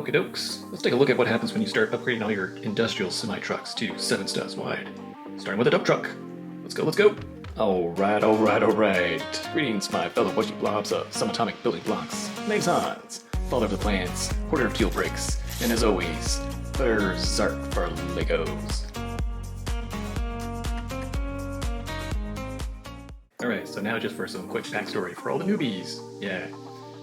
Okie dokes. Let's take a look at what happens when you start upgrading all your industrial semi-trucks to 7 studs wide. Starting with a dump truck. Let's go, let's go! Alright. Greetings, my fellow bushy blobs of subatomic building blocks, Masons, father of the plants, hoarder of teal bricks, and as always, berserk for Legos. Alright, so now just for some quick backstory for all the newbies. Yeah,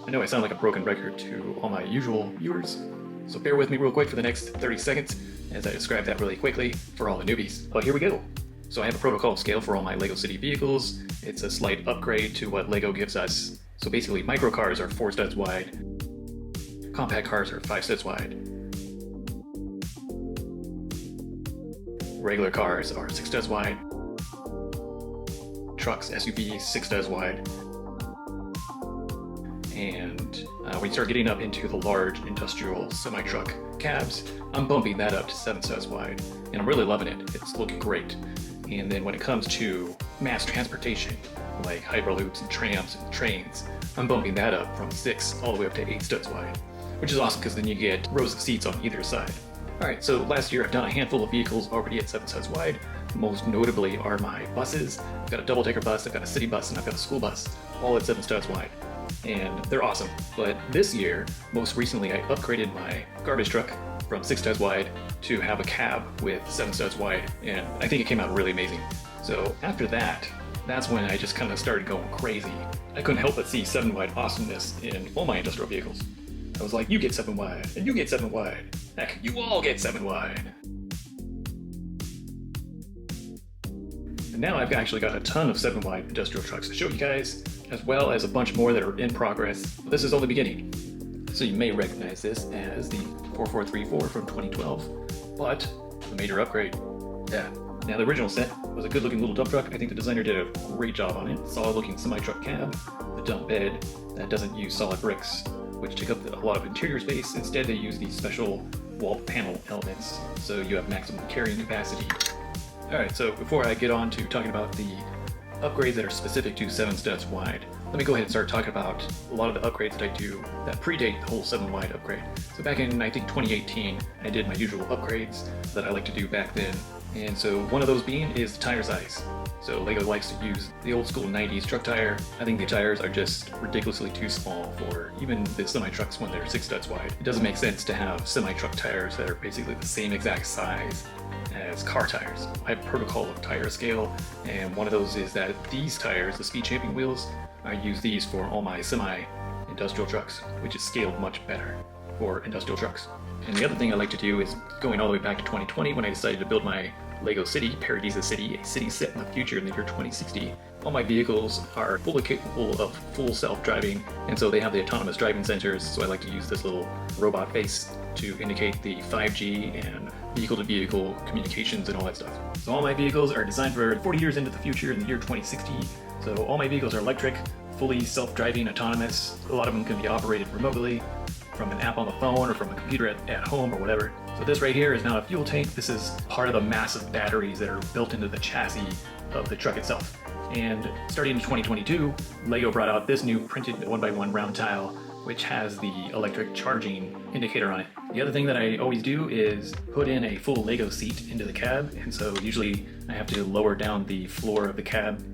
I know I sound like a broken record to all my usual viewers, so bear with me real quick for the next 30 seconds as I describe that really quickly for all the newbies. But here we go. So I have a protocol scale for all my LEGO City vehicles. It's a slight upgrade to what LEGO gives us. So basically micro cars are 4 studs wide, compact cars are 5 studs wide, regular cars are 6 studs wide, trucks, SUVs, 6 studs wide, and when you start getting up into the large industrial semi-truck cabs, I'm bumping that up to 7 studs wide, and I'm really loving it. It's looking great. And then when it comes to mass transportation, like hyperloops and trams and trains, I'm bumping that up from 6 all the way up to 8 studs wide, which is awesome because then you get rows of seats on either side. Alright, so last year I've done a handful of vehicles already at 7 studs wide. Most notably are my buses. I've got a double-decker bus, I've got a city bus, and I've got a school bus, all at 7 studs wide. And they're awesome. But this year, most recently, I upgraded my garbage truck from 6 studs wide to have a cab with 7 studs wide, and I think it came out really amazing. So after that, that's when I just kind of started going crazy. I couldn't help but see 7 wide awesomeness in all my industrial vehicles. I was like, you get 7 wide, and you get 7 wide. Heck, you all get 7 wide. And now I've actually got a ton of 7 wide industrial trucks to show you guys, as well as a bunch more that are in progress. This is only the beginning. So you may recognize this as the 4434 from 2012, but a major upgrade. Yeah. Now the original set was a good looking little dump truck. I think the designer did a great job on it. Solid looking semi-truck cab, the dump bed that doesn't use solid bricks, which take up a lot of interior space. Instead they use these special wall panel elements, so you have maximum carrying capacity. Alright, so before I get on to talking about the upgrades that are specific to 7 studs wide, let me go ahead and start talking about a lot of the upgrades that I do that predate the whole 7 wide upgrade. So back in, I think, 2018, I did my usual upgrades that I like to do back then. And so one of those being is the tire size. So LEGO likes to use the old school 90s truck tire. I think the tires are just ridiculously too small for even the semi-trucks when they're 6 studs wide. It doesn't make sense to have semi-truck tires that are basically the same exact size as car tires. I have a protocol of tire scale, and one of those is that these tires, the Speed Champion wheels, I use these for all my semi-industrial trucks, which is scaled much better for industrial trucks. And the other thing I like to do is going all the way back to 2020 when I decided to build my LEGO City, Parodies a City set in the future in the year 2060. All my vehicles are fully capable of full self-driving, and so they have the autonomous driving sensors, so I like to use this little robot face to indicate the 5G and vehicle-to-vehicle communications and all that stuff. So all my vehicles are designed for 40 years into the future in the year 2060, so all my vehicles are electric, fully self-driving, autonomous. A lot of them can be operated remotely from an app on the phone or from a computer at home or whatever. So this right here is not a fuel tank. This is part of the massive batteries that are built into the chassis of the truck itself. And starting in 2022, LEGO brought out this new printed 1x1 round tile, which has the electric charging indicator on it. The other thing that I always do is put in a full LEGO seat into the cab, and so usually I have to lower down the floor of the cab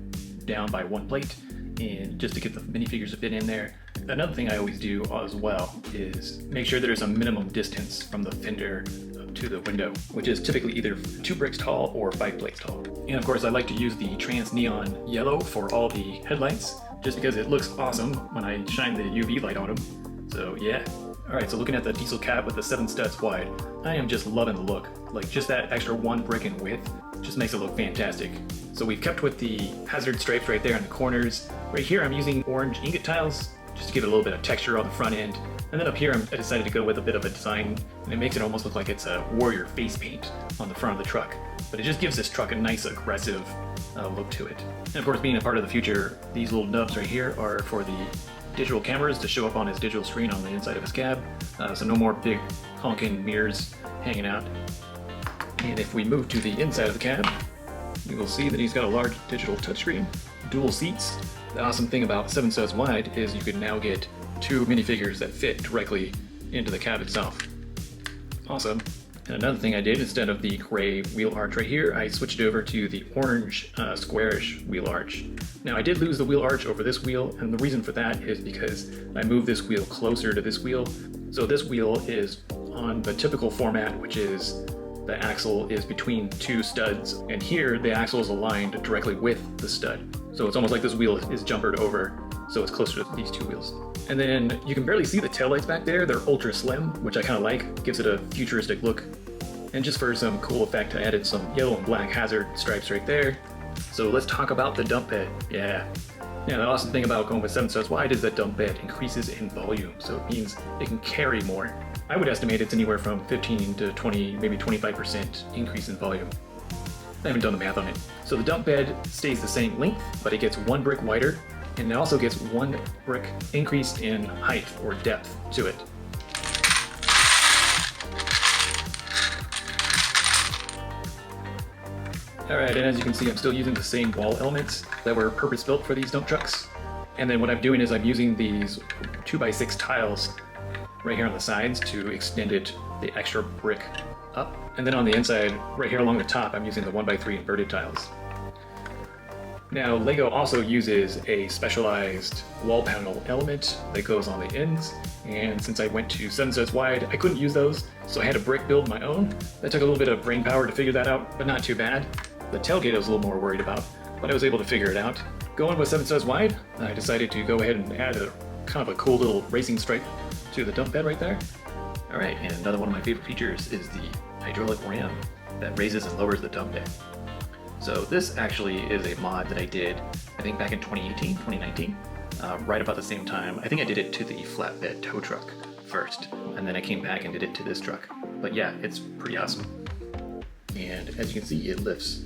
down by 1 plate, and just to get the minifigures to fit in there. Another thing I always do as well is make sure there's a minimum distance from the fender to the window, which is typically either 2 bricks tall or 5 plates tall. And of course I like to use the trans neon yellow for all the headlights, just because it looks awesome when I shine the UV light on them. So yeah. Alright, so looking at the diesel cab with the 7 studs wide, I am just loving the look. Like just that extra 1 brick in width just makes it look fantastic. So we've kept with the hazard stripes right there in the corners. Right here I'm using orange ingot tiles just to give it a little bit of texture on the front end. And then up here I decided to go with a bit of a design, and it makes it almost look like it's a warrior face paint on the front of the truck. But it just gives this truck a nice aggressive look to it. And of course, being a part of the future, these little nubs right here are for the digital cameras to show up on his digital screen on the inside of his cab. So no more big honking mirrors hanging out. And if we move to the inside of the cab, you will see that he's got a large digital touchscreen, dual seats. The awesome thing about 7 studs wide is you can now get 2 minifigures that fit directly into the cab itself. Awesome. And another thing I did, instead of the gray wheel arch right here, I switched over to the orange squarish wheel arch. Now I did lose the wheel arch over this wheel, and the reason for that is because I moved this wheel closer to this wheel. So this wheel is on the typical format, which is the axle is between two studs, and here the axle is aligned directly with the stud. So it's almost like this wheel is jumpered over, so it's closer to these two wheels. And then you can barely see the taillights back there. They're ultra slim, which I kind of like. Gives it a futuristic look. And just for some cool effect, I added some yellow and black hazard stripes right there. So let's talk about the dump bed. Yeah, the awesome thing about going with 7 studs wide is that dump bed increases in volume. So it means it can carry more. I would estimate it's anywhere from 15 to 20, maybe 25% increase in volume. I haven't done the math on it. So the dump bed stays the same length, but it gets 1 brick wider, and it also gets 1 brick increased in height or depth to it. Alright, and as you can see, I'm still using the same wall elements that were purpose-built for these dump trucks. And then what I'm doing is I'm using these 2x6 tiles right here on the sides to extend it the extra brick up. And then on the inside, right here along the top, I'm using the 1x3 inverted tiles. Now, LEGO also uses a specialized wall panel element that goes on the ends, and since I went to 7 studs wide, I couldn't use those, so I had to brick build my own. That took a little bit of brain power to figure that out, but not too bad. The tailgate I was a little more worried about, but I was able to figure it out. Going with 7 studs wide, I decided to go ahead and add a kind of a cool little racing stripe to the dump bed right there. Alright, and another one of my favorite features is the hydraulic ram that raises and lowers the dump bed. So this actually is a mod that I did, I think back in 2018, 2019, right about the same time. I think I did it to the flatbed tow truck first, and then I came back and did it to this truck. But yeah, it's pretty awesome. And as you can see, it lifts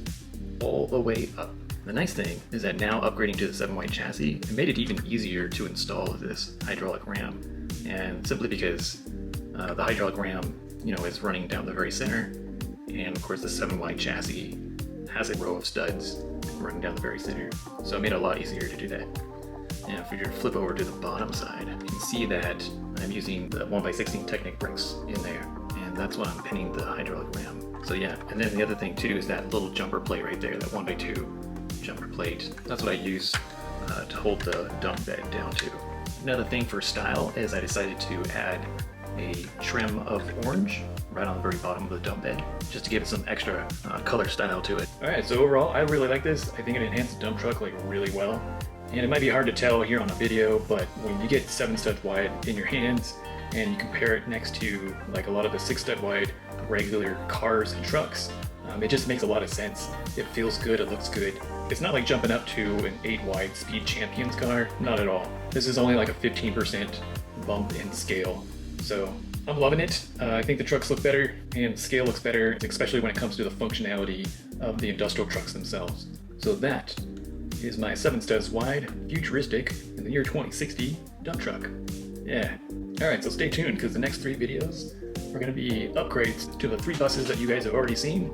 all the way up. The nice thing is that now upgrading to the 7 wide chassis, it made it even easier to install this hydraulic ram. And simply because the hydraulic ram, is running down the very center, and of course the 7 wide chassis has a row of studs running down the very center. So it made it a lot easier to do that. And if you flip over to the bottom side, you can see that I'm using the 1x16 Technic bricks in there, and that's what I'm pinning the hydraulic ram. So yeah, and then the other thing too is that little jumper plate right there, that 1x2 jumper plate. That's what I use to hold the dump bed down to. Another thing for style is I decided to add a trim of orange right on the very bottom of the dump bed, just to give it some extra color style to it. Alright, so overall, I really like this. I think it enhanced the dump truck really well. And it might be hard to tell here on a video, but when you get 7 studs wide in your hands and you compare it next to like a lot of the 6 stud wide regular cars and trucks, it just makes a lot of sense. It feels good, it looks good. It's not like jumping up to an 8 wide Speed Champions car, not at all. This is only like a 15% bump in scale. So I'm loving it. I think the trucks look better and the scale looks better, especially when it comes to the functionality of the industrial trucks themselves. So that is my 7 studs wide, futuristic, in the year 2060 dump truck. Yeah. Alright, so stay tuned because the next 3 videos are going to be upgrades to the 3 buses that you guys have already seen.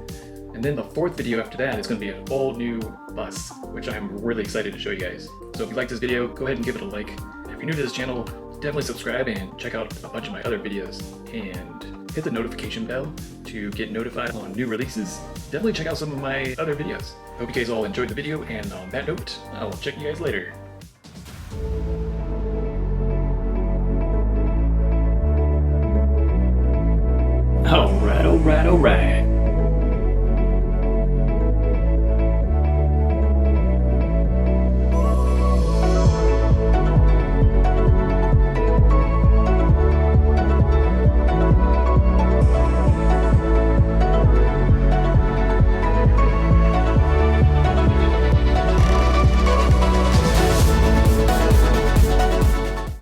And then the 4th video after that is going to be an all new bus, which I'm really excited to show you guys. So if you like this video, go ahead and give it a like. If you're new to this channel, definitely subscribe and check out a bunch of my other videos. And hit the notification bell to get notified on new releases. Definitely check out some of my other videos. Hope you guys all enjoyed the video, and on that note, I'll check you guys later. Alright.